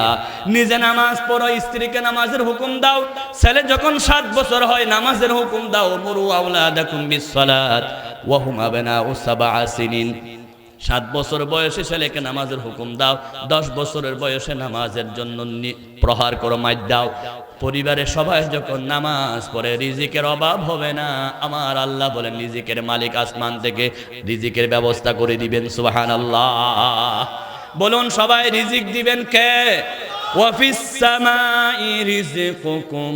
নিজে নামাজ পড়ো, স্ত্রীকে নামাজের হুকুম দাও। ছেলে যখন 7 বছর হয়, নামাজের হুকুম দাও। মুরু আওলাদাকুম বিস সালাত ওয়া হুম আবনাউ 7 সিনিন। 7 বছর বয়সে ছেলেকে নামাজের হুকুম দাও, 10 বছরের বয়সে নামাজের জন্য প্রহার করো, মাইর দাও। পরিবারে সবাই যখন নামাজ পড়ে, রিজিকের অভাব হবে না। আমার আল্লাহ বলেন, রিজিকের মালিক আসমান থেকে রিজিকের ব্যবস্থা করে দিবেন। সুবহানাল্লাহ বলুন সবাই, রিজিক দিবেন কে? ওয়া ফিস সামাই রিজকুকুম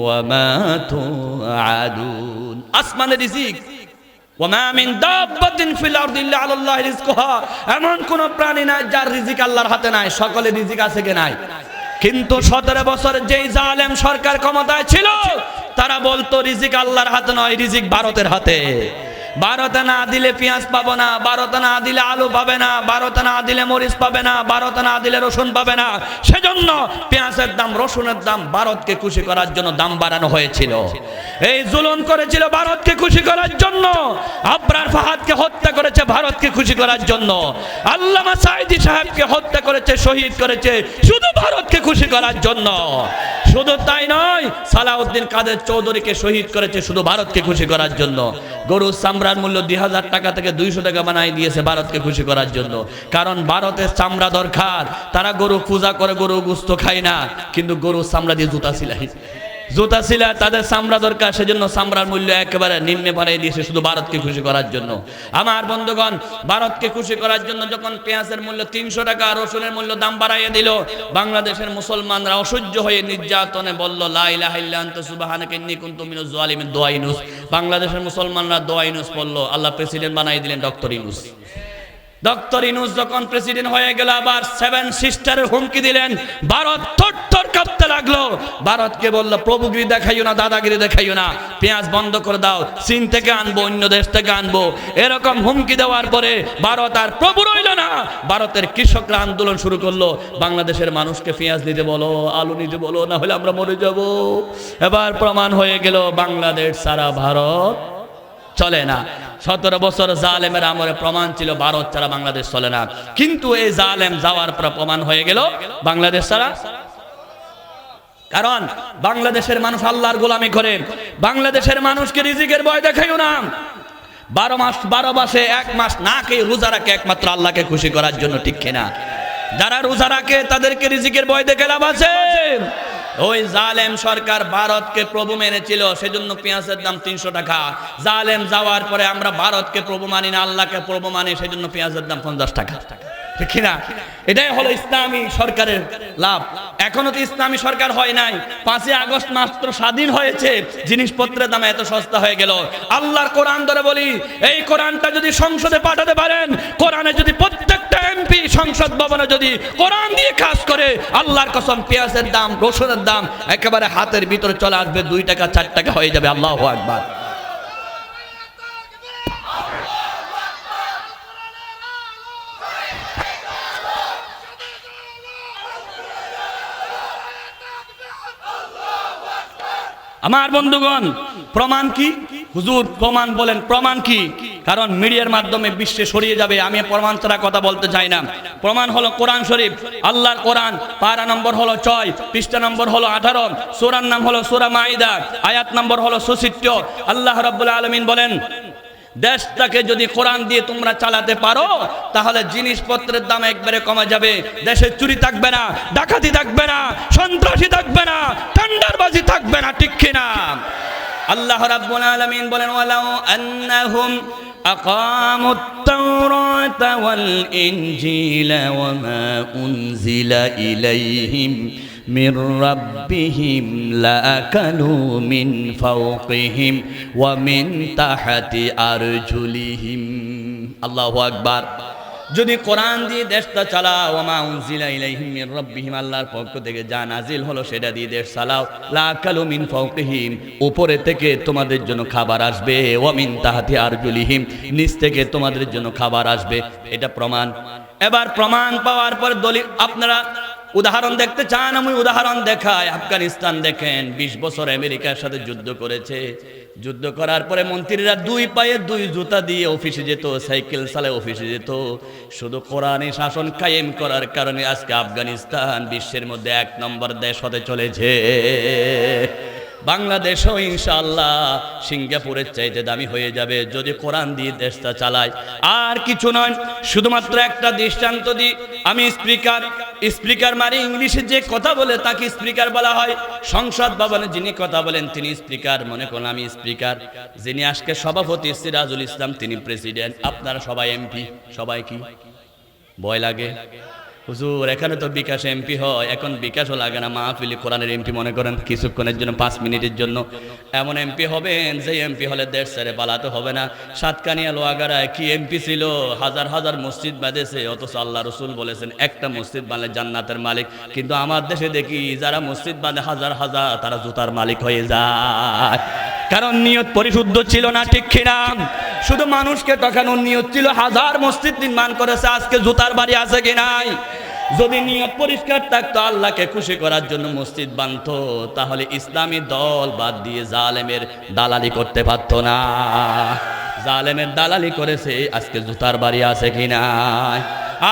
ওয়া মা তুআদুন। আসমানে রিজিক। ওয়া মা মিন দাব্বাতিন ফিল আরদি ইল্লা আলাল্লাহি রিজকুহা। এমন কোন প্রাণী নাই যার রিজিক আল্লাহর হাতে নাই। সকলে রিজিক আছে কি নাই? কিন্তু 17 বছর যেই জালেম সরকার ক্ষমতায় ছিল, তারা বলতো রিজিক আল্লাহর হাতে নয়, রিজিক ভারতের হাতে। ভারতে না দিলে পেঁয়াজ পাবো না, ভারতে না দিলে আলু পাবে না, ভারতে না দিলে মরিচ পাবে না, ভারতে না দিলে রসুন পাবে না। সেজন্য পেঁয়াজের দাম, রসুনের দাম ভারতকে খুশি করার জন্য দাম বাড়ানো হয়েছিল। এই জুলুম করেছিল ভারতকে খুশি করার জন্য। আবরার ফাহাদকে হত্যা করেছে ভারতকে খুশি করার জন্য। আল্লামা সাঈদী সাহেবকে হত্যা করেছে, শহীদ করেছে শুধু ভারতকে খুশি করার জন্য। শুধু তাই নয়, সালাউদ্দিন কাদের চৌধুরীকে শহীদ করেছে শুধু ভারতকে খুশি করার জন্য। গরুর চামড়ার মূল্য 2000 টাকা থেকে 200 টাকা বানাই দিয়েছে ভারতকে খুশি করার জন্য। কারণ ভারতের চামড়া দরকার। তারা গরু পূজা করে, গরু গোশত খায় না, কিন্তু গরুর চামড়া দিয়ে জুতা সিলাই তাদের চামড়া দরকার। সেজন্য চামড়ার মূল্য একেবারে নিম্নে বাড়িয়ে দিয়েছে শুধু ভারতকে খুশি করার জন্য। আমার বন্ধুগণ, ভারতকে খুশি করার জন্য যখন পেঁয়াজের মূল্য 300 টাকা, রসুনের মূল্য দাম বাড়াইয়ে দিল, বাংলাদেশের মুসলমানরা অসহ্য হয়ে নির্যাতনে বলল, লা ইলাহা ইল্লা আনতা সুবহানাকা ইন্নী কুনতু মিনাজ জালিমিন। দোয়া ইউনূস। বাংলাদেশের মুসলমানরা দোয়া ইউনূস পড়ল, আল্লাহ প্রেসিডেন্ট বানাই দিলেন ডক্টর ইউনূস। ডক্টর ইউনূস যখন প্রেসিডেন্ট হয়ে গেল, আবার 7 সিস্টারের হুমকি দিলেন, ভারত থর কাঁপতে লাগলো। ভারতকে বলল প্রভুগিরি দেখাইও না, দাদাগিরি দেখাইও না, পেঁয়াজ বন্ধ করে দাও, চীন থেকে আনবো, অন্য দেশ থেকে আনবো। এরকম হুমকি দেওয়ার পরে ভারত আর প্রভু রইল না। ভারতের কৃষকরা আন্দোলন শুরু করলো, বাংলাদেশের মানুষকে পেঁয়াজ নিতে বলো, আলু নিতে বলো, না হলে আমরা মরে যাব। এবার প্রমাণ হয়ে গেল বাংলাদেশ ছাড়া ভারত চলে না। 17 বছর জালেমের আমলে প্রমাণ ছিল ভারত ছাড়া বাংলাদেশ চলে না, কিন্তু এই জালেম যাওয়ার পর প্রমাণ হয়ে গেল বাংলাদেশ ছাড়া। কারণ বাংলাদেশের মানুষ আল্লাহর গোলামি করে। বাংলাদেশের মানুষকে রিজিকের ভয় দেখাইও না। 12 মাসে 1 মাস না খেয়ে রোজা রাখে একমাত্র আল্লাহকে খুশি করার জন্য, ঠিক কিনা? যারা রোজা রাখে তাদেরকে রিজিকের ভয় দেখে লাভ আছে? ওই জালেম সরকার ভারতকে প্রভু মেনেছিল, সেজন্য পেঁয়াজের দাম 300 টাকা। জালেম যাওয়ার পরে আমরা ভারতকে প্রভু মানি না, আল্লাহকে প্রভু মানি, সেজন্য পেঁয়াজের দাম 50 টাকা, ঠিক কিনা? এটাই হলো ইসলামী সরকারের লাভ। এখনো তো ইসলামী সরকার হয় নাই, 5 আগস্ট মাত্র স্বাধীন হয়েছে, জিনিসপত্রের দাম এত সস্তা হয়ে গেল। আল্লাহর কোরআন ধরে বলি, এই কোরআনটা যদি সংসদে পাঠাতে পারেন, কোরআনে যদি প্রত্যেকটা এমপি সংসদ ভবনে যদি কোরআন দিয়ে কাজ করে, আল্লাহর কসম পেঁয়াজের দাম, রসুনের দাম একেবারে হাতের ভিতরে চলে আসবে, 2 টাকা 4 টাকা হয়ে যাবে। আল্লাহু আকবার। আমার বন্ধুগণ, প্রমাণ কি? হুজুর প্রমাণ বলেন, প্রমাণ কি? কারণ মিডিয়ার মাধ্যমে বিশ্বে ছড়িয়ে যাবে, আমি প্রমাণ ছাড়া কথা বলতে চাই না। প্রমাণ হলো কোরআন শরীফ, আল্লাহর কোরআন, পারা নম্বর হলো 6, পৃষ্ঠা নম্বর হলো 18, সূরার নাম হলো সূরা মাইদা, আয়াত নম্বর হলো 66। আল্লাহ রাব্বুল আলামিন বলেন, দেশটাকে যদি কোরআন দিয়ে তোমরা চালাতে পারো, তাহলে জিনিসপত্রের দাম একবারে কমে যাবে, দেশে চুরি থাকবে না, ডাকাতি থাকবে না, সন্ত্রাসী থাকবে না, টেন্ডারবাজি থাকবে না, ঠিক কিনা? আল্লাহ রাব্বুল আলামিন বলেন, ওয়ালাউ আন্নাহুম আকামুত তাওরাতা ওয়াল ইনজিলা ওয়া মা উনজিলা ইলাইহিম মির রাব্বিহিম লাআকালু মিন ফাওকিহিম ওয়া মিন তাহতি আরজুলিহিম। আল্লাহু আকবার। যদি কোরআন দিয়ে দেশটা চালাও, ওয়া মা উনজিলা ইলাইহিম মির রাব্বিহিম, আল্লাহর পক্ষ থেকে যা নাজিল হলো সেটা দিয়ে দেশ চালাও, লাআকালু মিন ফাওকিহিম, উপরে থেকে তোমাদের জন্য খাবার আসবে, ওয়া মিন তাহতি আরজুলিহিম, নিচ থেকে তোমাদের জন্য খাবার আসবে। এটা প্রমাণ। এবার প্রমাণ পাওয়ার পর দলিল, আপনারা উদাহরণ দেখতে চান, আমি উদাহরণ দেখাই। আফগানিস্তান দেখেন, 20 বছর আমেরিকার সাথে যুদ্ধ করেছে। যুদ্ধ করার পরে মন্ত্রীরা 2 পায়ে 2 জুতা দিয়ে অফিসে যেত, সাইকেল চালায় অফিসে যেত। শুধু কোরআনে শাসন কায়েম করার কারণে আজকে আফগানিস্তান বিশ্বের মধ্যে 1 নম্বর দেশ হতে চলেছে। বাংলাদেশও ইনশাআল্লাহ সিঙ্গাপুরের চাইতে দামি হয়ে যাবে যদি কোরআন দিয়ে দেশটা চালায়। আর কিছু নয়, শুধুমাত্র একটা দৃষ্টান্ত দিই। আমি স্পিকার মানে ইংলিশে যে কথা বলে তাকে স্পিকার বলা হয়। সংসদ ভবনে যিনি কথা বলেন তিনি স্পিকার। মনে করুন আমি স্পিকার, যিনি আজকে সভাপতি সিরাজুল ইসলাম তিনি প্রেসিডেন্ট, আপনারা সবাই এমপি। সবাই কি ভয় লাগে? হুজুর এখানে তো বিকাশ এমপি হয়, এখন বিকাশও লাগে না, মাহফিলি কোরআনের এমপি মনে করেন কিছুক্ষণের জন্য, 5 মিনিটের জন্য এমন এমপি হবেন যে এমপি হলে দেশ ছেড়ে পালাতে হবে না। সাতকানিয়া লোয়াগাড়ায় কি এমপি ছিল, হাজার হাজার মসজিদ বাঁধেছে, অথচ আল্লাহ রসুল বলেছেন একটা মসজিদ বাঁধলে জান্নাতের মালিক। কিন্তু আমার দেশে দেখি যারা মসজিদ বাঁধে হাজার হাজার, তারা জুতার মালিক হয়ে যায়, কারণ নিয়ত পরিশুদ্ধ ছিল না, ঠিক কিনা? শুধু মানুষকে ঠকানোর নিয়ত ছিল। হাজার মসজিদ নির্মাণ করেছে, আজকে জুতার বাড়ি আছে কি নাই? যদি নিয়ত পরিষ্কার থাকতো, আল্লাহকে খুশি করার জন্য মসজিদ বানতো, তাহলে ইসলামী দল বাদ দিয়ে জালেমের দালালি করতে পারতো না। জালেমের দালালি করেছে, আজকে জুতার বাড়ি আছে কি নাই?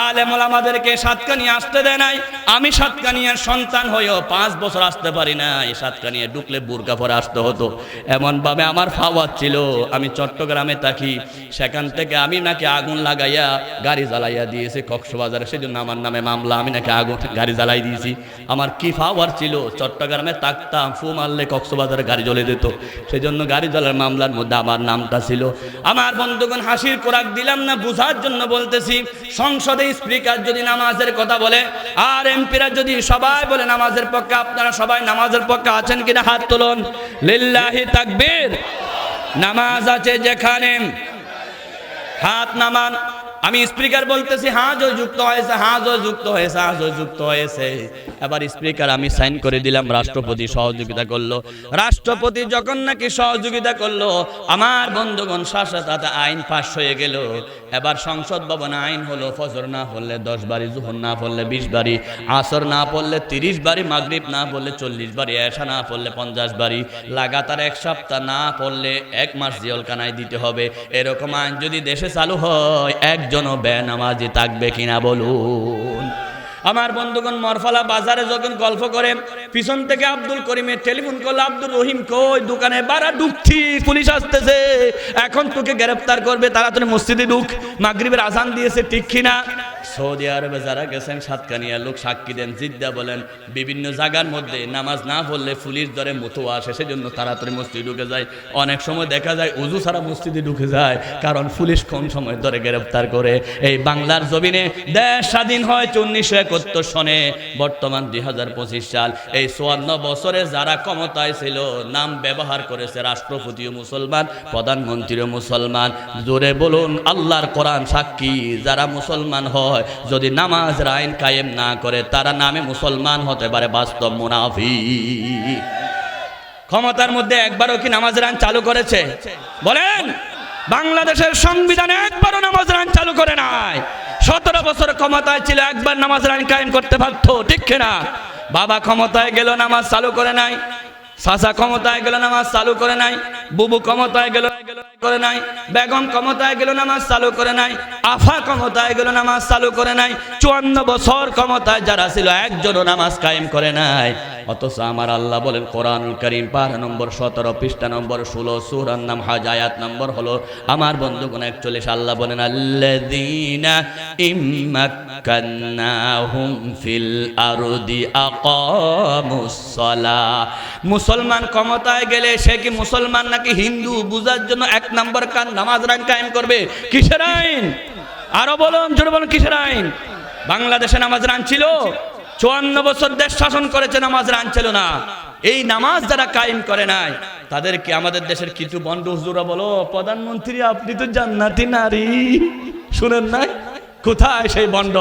আলেম ওলামাদেরকে সাতকানিয়া আসতে দেয় নাই। আমি সাতকানিয়ার সন্তান হয়েও 5 বছর আসতে পারি না। এই সাতকানিয়া ঢুকলে বুরকা পরে আসতে হতো, এমনভাবে আমার ফাওয়ার ছিল। আমি চট্টগ্রামে থাকি, সেখান থেকে আমি নাকি আগুন লাগাইয়া গাড়ি জ্বালাইয়া দিয়েছি কক্সবাজারে, সেজন্য আমার নামে মামলা। আমি নাকি আগুন গাড়ি জ্বালাই দিয়েছি। আমার কি ফাওয়ার ছিল, চট্টগ্রামে থাকতাম, ফু মারলে কক্সবাজারে গাড়ি জ্বলে দিত, সেজন্য গাড়ি জ্বালার মামলার মধ্যে আমার নামটা ছিল। আমার বন্ধুগণ হাসির খোরাক দিলাম না, বুঝার জন্য বলতেছি। সংসদে স্পিকার যদি নামাজের কথা বলে, আর এমপিরা যদি সবাই বলে নামাজের পক্ষে, আপনারা সবাই নামাজের পক্ষে আছেন কিনা হাত তুলুন। লিল্লাহি তাকবীর। নামাজ আছে যেখানে হাত নামান। আমি স্পিকার বলতেছি হাজও যুক্ত হয়েছে, হাজও যুক্ত হয়েছে, হাজও যুক্ত হয়েছে। এবার স্পিকার আমি সাইন করে দিলাম, রাষ্ট্রপতি সহযোগিতা করলো। রাষ্ট্রপতি যখন নাকি সহযোগিতা করলো, আমার বন্ধুগণ সাথে আইন পাস হয়ে গেল। এবার সংসদ ভবনে আইন হলো, ফজর না পড়লে 10 বারি, জোহর না পড়লে 20 বারি, আসর না পড়লে 30 বারি, মাগরিব না পড়লে 40 বারি, এশা না পড়লে 50 বারি, লাগাতার 1 সপ্তাহ না পড়লে 1 মাস জেলখানায় দিতে হবে। এরকম আইন যদি দেশে চালু হয়, একজনও বেনামাজি থাকবে কিনা বলুন? আমার বন্ধুগণ মরফালা বাজারে যখন গল্প করে, পিছন থেকে আব্দুল করিমের টেলিফোন করলো, আব্দুল রহিম কই? দোকানে বাড়া ঢুকছি, পুলিশ আসতেছে, এখন তোকে গ্রেফতার করবে, তাড়াতাড়ি মসজিদে ঢুক, মাগরিবের আজান দিয়েছে, ঠিক কিনা? সৌদি আরবে যারা গেছেন সাতকানিয়া লোক সাক্ষী দেন, জিদ্দা বলেন, বিভিন্ন জায়গার মধ্যে নামাজ না পড়লে পুলিশ ধরে মতো আসে, সেজন্য তাড়াতাড়ি মসজিদে ঢুকে যায়। অনেক সময় দেখা যায় উজু ছাড়া মসজিদে ঢুকে যায়, কারণ পুলিশ কোন সময় ধরে গ্রেফতার করে। এই বাংলার জমিনে দেশ স্বাধীন হয় 1971 সনে, বর্তমান 2025 সাল। এই 54 বছরে যারা ক্ষমতায় ছিল, নাম ব্যবহার করেছে, রাষ্ট্রপতিও মুসলমান, প্রধানমন্ত্রীও মুসলমান। জোরে বলুন আল্লাহর কোরআন সাক্ষী, যারা মুসলমান হয় যদি নামাজের আইন কায়েম না করে, তারা নামে মুসলমান হতে পারে, বাস্তব মুনাফিক। ক্ষমতার মধ্যে একবারও কি নামাজের আইন চালু করেছে? বলেন। বাংলাদেশের সংবিধানে একবারও নামাজের আইন চালু করে নাই। 17 বছর ক্ষমতায় ছিল, একবার নামাজের আইন কায়েম করতে পারত, ঠিক কিনা? বাবা ক্ষমতায় গেল, নামাজ চালু করে নাই। চাচা ক্ষমতায় গেল, নামাজ চালু করে নাই। বুবু ক্ষমতায় গেল, করে নাই। বেগম ক্ষমতায় গেল, নামাজ চালু করে নাই। আফা ক্ষমতায় গেল, নামাজ চালু করে নাই। 54 বছর ক্ষমতায় যারা ছিল, একজনও নামাজ কায়েম করে নাই। অথচ আমার আল্লাহ বলেন কোরআনুল কারীম পারা নম্বর 17 পৃষ্ঠা নম্বর 16 সূরার নাম হজ, আয়াত নম্বর হলো আমার বন্ধুগণ 41। আল্লাহ বলেন আল্লাযীনা ইম্মাক্কান্নাহুম ফিল আরদি আকামুস সালাহ। মুসলমান ক্ষমতায় গেলে সে কি মুসলমান নাকি হিন্দু বুঝার জন্য 1 নম্বর কান নামাজ আইন কায়েম করবে। কিসের আইন? আরো বলুন, জোরে বলুন, কিসের আইন? বাংলাদেশে নামাজ আইন ছিল? 54 বছর দেশ শাসন করেছে, নামাজের আইন ছিল না। এই নামাজ যারা কায়েম করে নাই, তাদেরকে আমাদের দেশের কিছু বন্ড হুজুরা বলো, প্রধানমন্ত্রী আপনি তো জান্নাতি নারী। শুনেন নাই? কোথায় সেই বন্ড?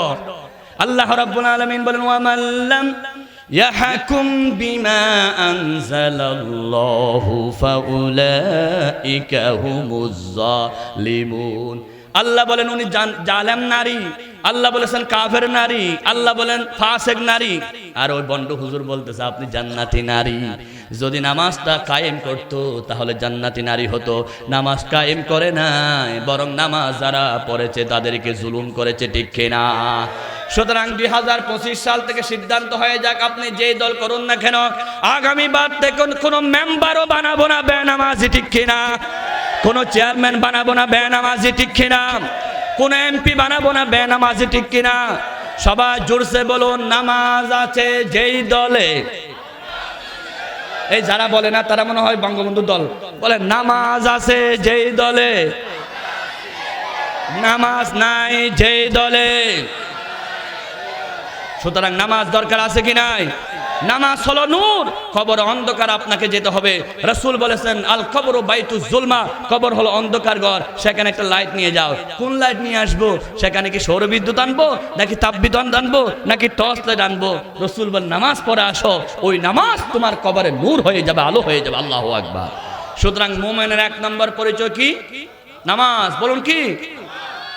আল্লাহ রাব্বুল আলামিন বলেন ওয়ামাল্লাম ইয়াহকুম বিমা আনজালাল্লাহু ফাউলাইকা হুমুজ জালিমুন। আল্লাহ বলেন উনি জালেম নারী, আল্লাহ বলেছেন কাফের নারী, আল্লাহ বলেন ফাসেক নারী। আর ওই বন্ড হুজুর বলতেছে আপনি জান্নাতি নারী। যদি নামাজটা কায়েম করতো তাহলে জান্নাতি নারী হতো। নামাজ কায়েম করে নাই, বরং নামাজ যারা পড়েছে তাদেরকে জুলুম করেছে, ঠিক কিনা? সুতরাং 2025 সাল থেকে সিদ্ধান্ত হয়ে যাক, আপনি যেই দল করুন না কেন, আগামীবার থেকে কোনো মেম্বারও বানাবো না বেনামাজি, ঠিক কিনা? কোনো চেয়ারম্যান বানাবো না বেনামাজি, ঠিক কিনা? কোন এমপি বানাবো না বেনামাজি, ঠিক কিনা? সবাই জোরসে বলুন নামাজ আছে যেই দলে। এই যারা বলে না তারা মনে হয় বঙ্গবন্ধু দল। বলে নামাজ আছে যেই দলে, নামাজ নাই যেই দলে। সুতরাং নামাজ দরকার আছে কি নাই? নামাজ হলো নূর, কবর অন্ধকার, আপনাকে যেতে হবে। রাসূল বলেছেন আল কবর বাইতুজ জুলমা, কবর হলো অন্ধকার ঘর, সেখানে একটা লাইট নিয়ে যাও। কোন লাইট নিয়ে আসবো? সেখানে কি সৌর বিদ্যুৎ আনবো, নাকি তাপবিদ্যুৎ আনবো, নাকি টর্চ লাইট আনবো? রাসূল বলেন নামাজ পড়ে আসো, ওই নামাজ তোমার কবরে নূর হয়ে যাবে, আলো হয়ে যাবে। আল্লাহু আকবার। সুতরাং মুমিনের 1 নম্বর পরিচয় কি? নামাজ। বলুন কি?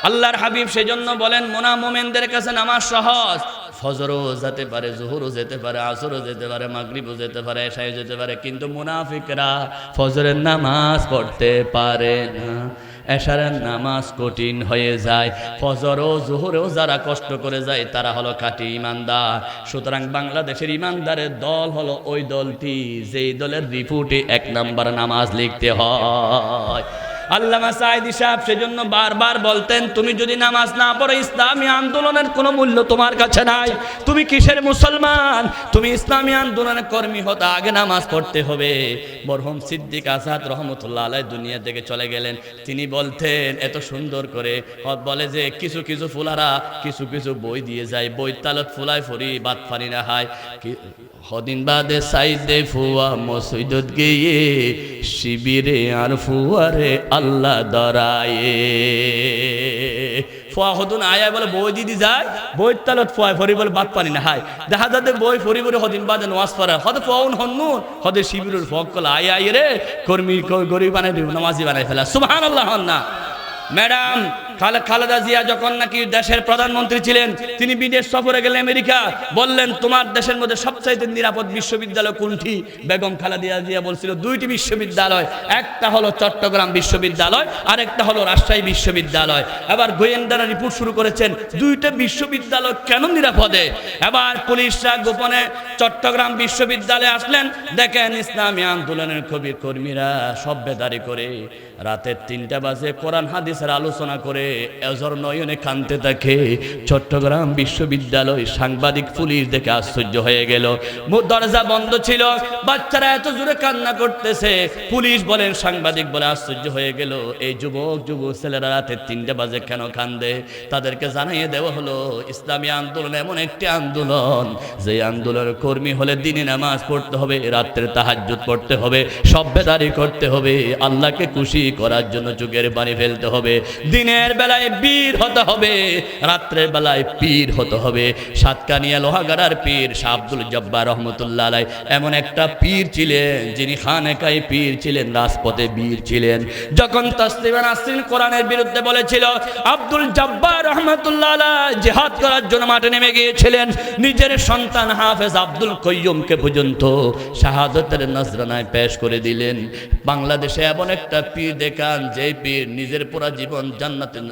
আল্লাহর হাবিব সেজন্য বলেন মুমিনদের কাছে নামাজ সহজ। ফজরও যেতে পারে, জোহরও যেতে পারে, আসরও যেতে পারে, মাগরিবও যেতে পারে, এশাও যেতে পারে, কিন্তু মুনাফিকরা ফজরের নামাজ পড়তে পারে না, এশারের নামাজ কঠিন হয়ে যায়। ফজর ও জোহরেও যারা কষ্ট করে যায় তারা হলো খাঁটি ইমানদার। সুতরাং বাংলাদেশের ইমানদারের দল হলো ওই দলটি যেই দলের রিপোর্টে 1 নম্বর নামাজ লিখতে হয়। আল্লামা সাঈদী সাহেব সেজন্য বারবার বলতেন, তুমি যদি নামাজ না পড়ো ইসলামী আন্দোলনের কোনো মূল্য তোমার কাছে নাই। তুমি কিসের মুসলমান? তুমি ইসলামী আন্দোলনের কর্মী হতে আগে নামাজ পড়তে হবে। মরহুম সিদ্দিক আসাদ রহমতুল্লাহ আলাইহি দুনিয়া থেকে চলে গেলেন। তিনি বলতেন এত সুন্দর করে, বলে যে কিছু কিছু ফুলারা কিছু কিছু বই দিয়ে যায়, বই তালত ফুলাই ফরি বাদ ফারি না হয়। হদিন বাদে সাইদে ফুয়া মসজিদত গিয়ে শিবিরে আর ফুয়ারে আল্লাহ দরায়ে। ফোয়া হতুন আয়া বলে বই দিদি যায় বই তালত ফোয়া ফরি বলে বাদ পানি না হাই দেখা যাতে বই ফরি ফরি হদিন বাদে নোয়াজ পড়ার হতে ফোন হন্নুন হতে শিবিরুল ফক কল আয়া রে কর্মী গরিব বানাই নামাজি বানাই ফেলা সুবহানাল্লাহ না। ম্যাডাম খালেদা জিয়া যখন নাকি দেশের প্রধানমন্ত্রী ছিলেন তিনি বিদেশ সফরে গেলেন আমেরিকা, বললেন তোমার দেশের মধ্যে সবচাইতে নিরাপদ বিশ্ববিদ্যালয় কোনটি? বেগম খালেদা জিয়া বলছিল দুইটি বিশ্ববিদ্যালয়, একটা হলো চট্টগ্রাম বিশ্ববিদ্যালয় আর একটা হলো রাজশাহী বিশ্ববিদ্যালয়। এবার গোয়েন্দারা রিপোর্ট শুরু করেছেন দুইটা বিশ্ববিদ্যালয় কেন নিরাপদে। এবার পুলিশরা গোপনে চট্টগ্রাম বিশ্ববিদ্যালয়ে আসলেন, দেখেন ইসলামী আন্দোলনের কর্মীরা সব বেদারি করে রাতের 3টা বাজে কোরআন হাদিসের আলোচনা করে এজর নয়নে কানতে থাকে। চট্টগ্রাম বিশ্ববিদ্যালয় সাংবাদিক পুলিশ দেখে আশ্চর্য হয়ে গেল, দরজা বন্ধ ছিল, বাচ্চারা এত জোরে কান্না করতেছে, পুলিশ বলেন সাংবাদিক বলে আশ্চর্য হয়ে গেল এই যুবক ছেলেরা রাতের 3টা বাজে কেন কান্দে। তাদেরকে জানিয়ে দেওয়া হলো ইসলামী আন্দোলন এমন একটি আন্দোলন যে আন্দোলনের কর্মী হলে দিনে নামাজ পড়তে হবে, রাত্রে তাহাজ্জুদ পড়তে হবে, সব বেদারি করতে হবে, আল্লাহকে খুশি করার জন্য যুগের বাণী ফেলতে হবে, দিনের বেলায় বীর হতে হবে, রাত্রের বেলায় পীর হতে হবে। সাতকানিয়া লোহাগাড়ার পীর শাহ আব্দুল জব্বার রহমতুল্লাহ আলাইহি এমন একটা পীর ছিলেন যিনি খানেকায় পীর ছিলেন, রাজপথে বীর ছিলেন। যখন তাসলিমা নাসরিন কোরআনের বিরুদ্ধে বলেছিল আব্দুল জব্বার রহমতুল্লাহ আলাইহি জিহাদ করার জন্য মাঠে নেমে গিয়েছিলেন, নিজের সন্তান হাফেজ আব্দুল কাইয়ুমকে পর্যন্ত শাহাদাতের নজরানায় পেশ করে দিলেন। বাংলাদেশে এমন একটা পীর দেখান যে পীর নিজের পুরা জীবন জান্নাতের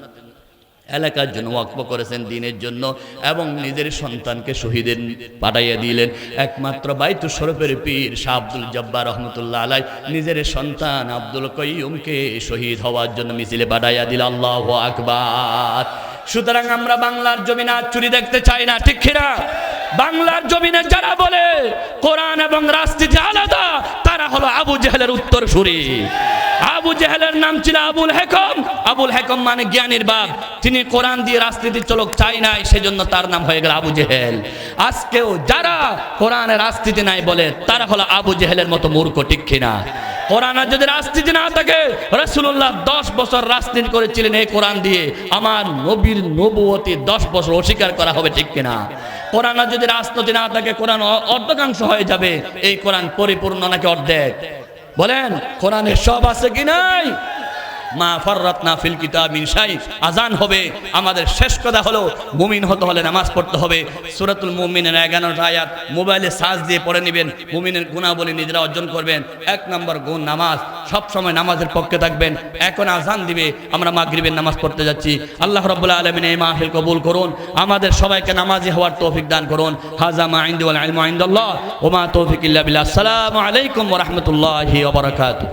এলাকার জন্য ওয়াকফ করেছেন দ্বীনের জন্য এবং নিজের সন্তানকে শহীদের পাঠাইয়া দিলেন। একমাত্র বাইতুল শরীফের পীর শাহ আব্দুল জব্বার রহমতুল্লাহ আলাইহি নিজের সন্তান আব্দুল কাইয়ুমকে শহীদ হওয়ার জন্য মিছিলে পাঠাইয়া দিল। আল্লাহু আকবার। সুতরাং আমরা বাংলার জমিনে চুরি দেখতে চাই না, ঠিক কিনা? বাংলার জমিনে যারা বলে কোরআন এবং রাজনীতি আলাদা তারা হলো আবু জেহেলের উত্তরসূরি। আবু জেহেলের নাম ছিল আবুল হেকম। আবুল হেকম মানে জ্ঞানীর বাপ। তিনি কোরআন দিয়ে রাজনীতি চলক চাই নাই, সেজন্য তার নাম হয়ে গেল আবু জেহেল। আজকেও যারা কোরআনে রাজনীতি নাই বলে তারা হলো আবু জেহেলের মতো মূর্খ, ঠিক কিনা? কোরআনে যদি রাজনীতি না থাকে, রাসূলুল্লাহ 10 বছর রাজনীতি করেছিলেন এই কোরআন দিয়ে, আমার নবীর নবুয়তি 10 বছর অস্বীকার করা হবে, ঠিক কিনা? কোরআনে যদি রাজনীতি না থাকে কোরআন অর্ধেকাংশ হয়ে যাবে। এই কোরআন পরিপূর্ণ নাকি অর্ধেক? বলেন কোরআনে সব আছে কি নাই? মা ফাররাতনা ফিল কিতাব মিন শাই। আজান হবে, আমাদের শেষ কথা হলো মুমিন হতে হলে নামাজ পড়তে হবে। সূরাতুল মুমিনের 11 আয়াত মোবাইলে সার্চ দিয়ে পড়ে নেবেন, মুমিনের গুণাবলী নিজেরা অর্জন করবেন। 1 নম্বর গুণ নামাজ, সব সময় নামাজের পক্ষে থাকবেন। এখন আজান দিবে, আমরা মাগরিবের নামাজ পড়তে যাচ্ছি। আল্লাহ রাব্বুল আলামিন এই মাহফিল কবুল করুন, আমাদের সবাইকে নামাজি হওয়ার তৌফিক দান করুন। হাযা মা ইনদি ওয়াল ইলমু ইনদাল্লাহ ওয়া মা তৌফিক ইল্লা বিল্লাহ। আসসালামু আলাইকুম ওয়া রাহমাতুল্লাহি ওয়া বারাকাতুহু।